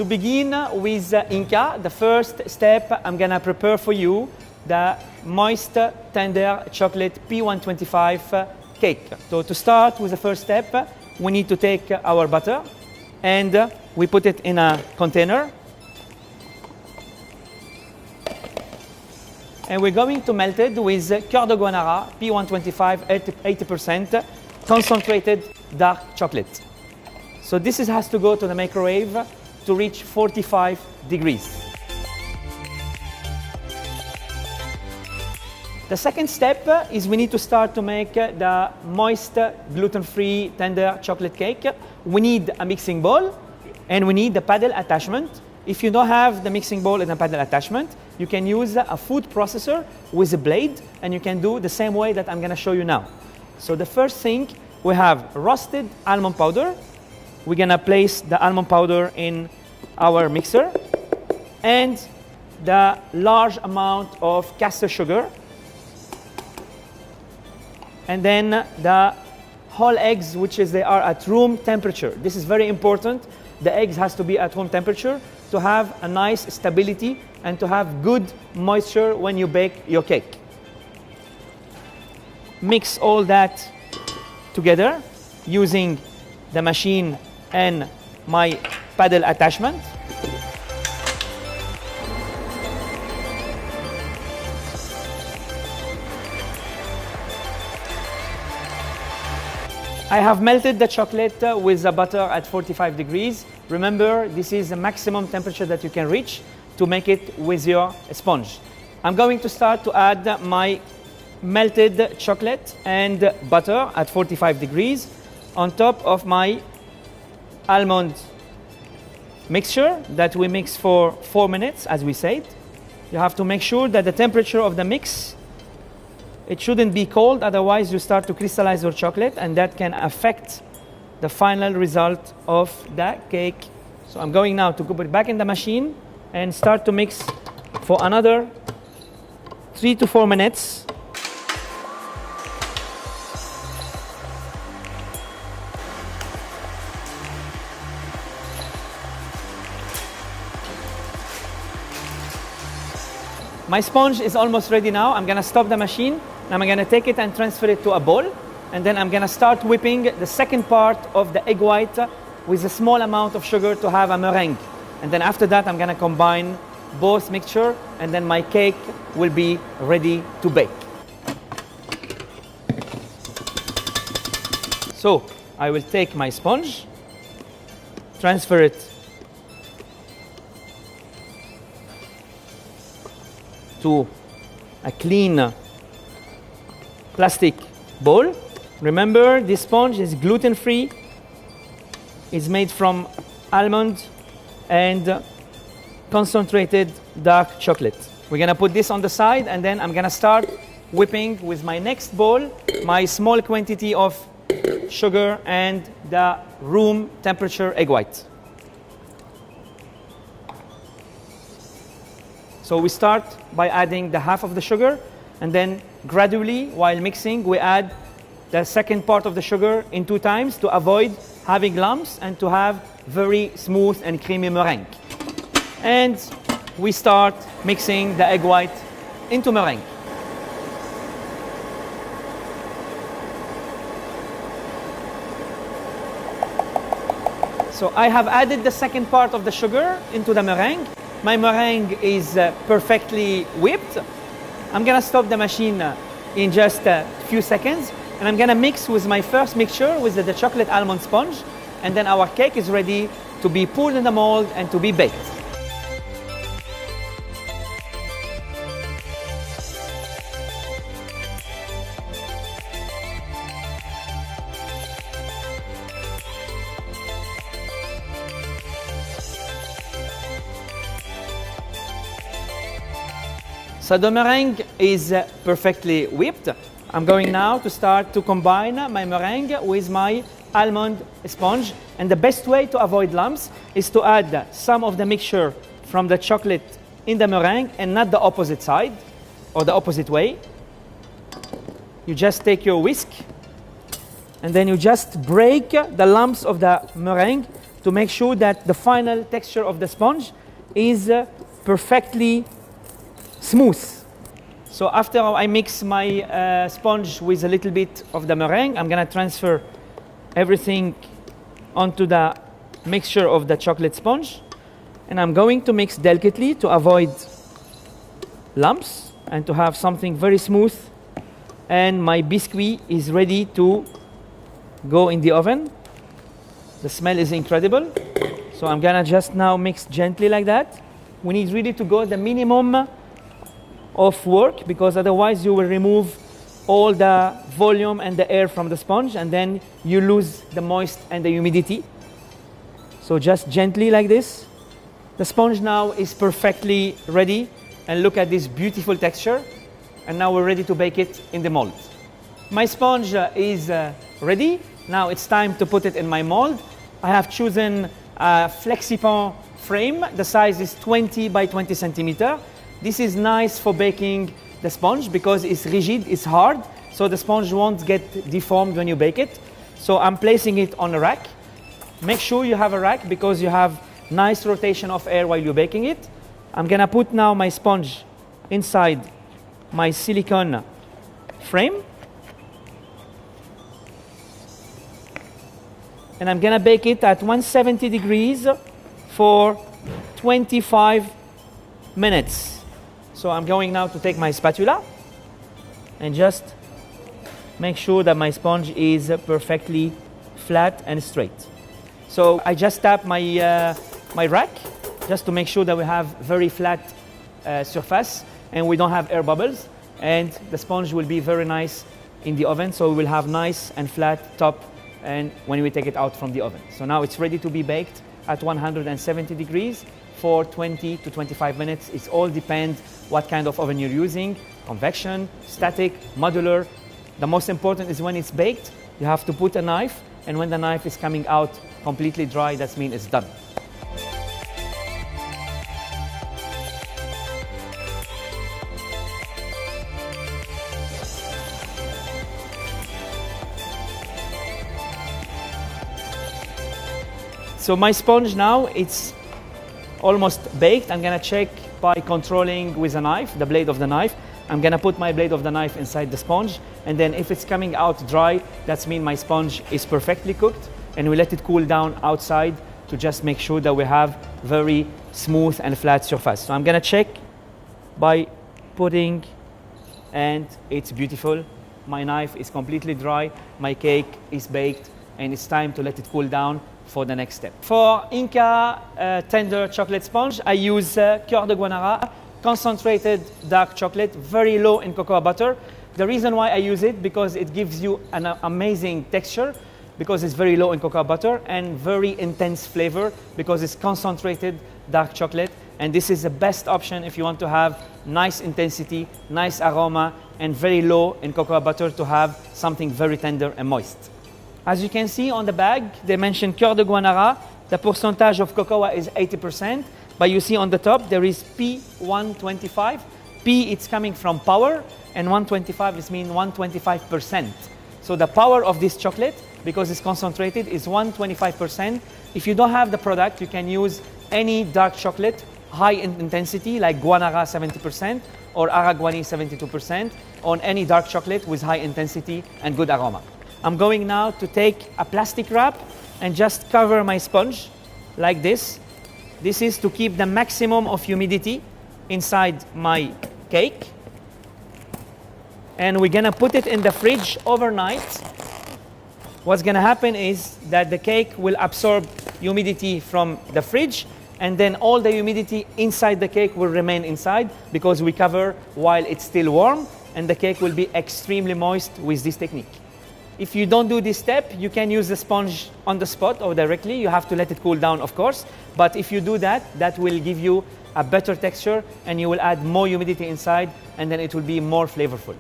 To begin with Inca, the first step, I'm gonna prepare for you the moist, tender chocolate P125 cake. So to start with the first step, we need to take our butter and we put it in a container. And we're going to melt it with Cœur de Guanara P125 80% concentrated dark chocolate. So this has to go to the microwave to reach 45 degrees. The second step is we need to start to make the moist, gluten-free, tender chocolate cake. We need a mixing bowl and we need the paddle attachment. If you don't have the mixing bowl and a paddle attachment, you can use a food processor with a blade and you can do the same way that I'm going to show you now. So the first thing, we have roasted almond powder. We're going to place the almond powder in our mixer and the large amount of caster sugar. And then the whole eggs, they are at room temperature. This is very important. The eggs has to be at room temperature to have a nice stability and to have good moisture when you bake your cake. Mix all that together using the machine and my paddle attachment. I have melted the chocolate with the butter at 45 degrees. Remember, this is the maximum temperature that you can reach to make it with your sponge. I'm going to start to add my melted chocolate and butter at 45 degrees on top of my almond mixture that we mix for 4 minutes, as we said. You have to make sure that the temperature of the mix, it shouldn't be cold, otherwise you start to crystallize your chocolate and that can affect the final result of the cake. So I'm going now to put it back in the machine and start to mix for another 3 to 4 minutes. My sponge is almost ready now. I'm gonna stop the machine. I'm gonna take it and transfer it to a bowl. And then I'm gonna start whipping the second part of the egg white with a small amount of sugar to have a meringue. And then after that, I'm gonna combine both mixture and then my cake will be ready to bake. So I will take my sponge, transfer it to a clean plastic bowl. Remember, this sponge is gluten-free. It's made from almond and concentrated dark chocolate. We're gonna put this on the side and then I'm gonna start whipping with my next bowl my small quantity of sugar and the room temperature egg white. So we start by adding the half of the sugar and then gradually, while mixing, we add the second part of the sugar in 2 times to avoid having lumps and to have very smooth and creamy meringue. And we start mixing the egg white into meringue. So I have added the second part of the sugar into the meringue. My meringue is perfectly whipped. I'm gonna stop the machine in just a few seconds and I'm gonna mix with my first mixture with the chocolate almond sponge, and then our cake is ready to be poured in the mold and to be baked. So the meringue is perfectly whipped. I'm going now to start to combine my meringue with my almond sponge. And the best way to avoid lumps is to add some of the mixture from the chocolate in the meringue and not the opposite side or the opposite way. You just take your whisk and then you just break the lumps of the meringue to make sure that the final texture of the sponge is perfectly smooth. So after I mix my sponge with a little bit of the meringue, I'm gonna transfer everything onto the mixture of the chocolate sponge. And I'm going to mix delicately to avoid lumps and to have something very smooth. And my biscuit is ready to go in the oven. The smell is incredible. So I'm gonna just now mix gently like that. We need really to go the minimum of work, because otherwise you will remove all the volume and the air from the sponge, and then you lose the moist and the humidity. So just gently like this. The sponge now is perfectly ready, and look at this beautiful texture. And now we're ready to bake it in the mold. My sponge is ready. Now it's time to put it in my mold. I have chosen a FlexiPan frame. The size is 20 by 20 centimeter. This is nice for baking the sponge because it's rigid, it's hard, so the sponge won't get deformed when you bake it. So I'm placing it on a rack. Make sure you have a rack because you have nice rotation of air while you're baking it. I'm gonna put now my sponge inside my silicone frame. And I'm gonna bake it at 170 degrees for 25 minutes. So I'm going now to take my spatula and just make sure that my sponge is perfectly flat and straight. So I just tap my, my rack just to make sure that we have very flat surface and we don't have air bubbles, and the sponge will be very nice in the oven, so we will have nice and flat top and when we take it out from the oven. So now it's ready to be baked at 170 degrees for 20 to 25 minutes. It all depends what kind of oven you're using, convection, static, modular. The most important is when it's baked, you have to put a knife, and when the knife is coming out completely dry, that means it's done. So my sponge now, it's almost baked. I'm gonna check by controlling with a knife, the blade of the knife. I'm gonna put my blade of the knife inside the sponge, and then if it's coming out dry, that means my sponge is perfectly cooked, and we let it cool down outside to just make sure that we have very smooth and flat surface. So I'm gonna check by putting, and it's beautiful. My knife is completely dry, my cake is baked, and it's time to let it cool down for the next step. For Inca tender chocolate sponge, I use Cœur de Guanara, concentrated dark chocolate, very low in cocoa butter. The reason why I use it, because it gives you an amazing texture, because it's very low in cocoa butter, and very intense flavor because it's concentrated dark chocolate. And this is the best option if you want to have nice intensity, nice aroma, and very low in cocoa butter to have something very tender and moist. As you can see on the bag, they mention Cœur de Guanara. The percentage of cocoa is 80%, but you see on the top there is P125. P, it's coming from power, and 125 is mean 125%. So the power of this chocolate, because it's concentrated, is 125%. If you don't have the product, you can use any dark chocolate, high in intensity, like Guanara 70% or Araguani 72%, on any dark chocolate with high intensity and good aroma. I'm going now to take a plastic wrap and just cover my sponge like this. This is to keep the maximum of humidity inside my cake. And we're gonna put it in the fridge overnight. What's gonna happen is that the cake will absorb humidity from the fridge, and then all the humidity inside the cake will remain inside because we cover while it's still warm, and the cake will be extremely moist with this technique. If you don't do this step, you can use the sponge on the spot or directly. You have to let it cool down, of course. But if you do that, that will give you a better texture, and you will add more humidity inside, and then it will be more flavorful.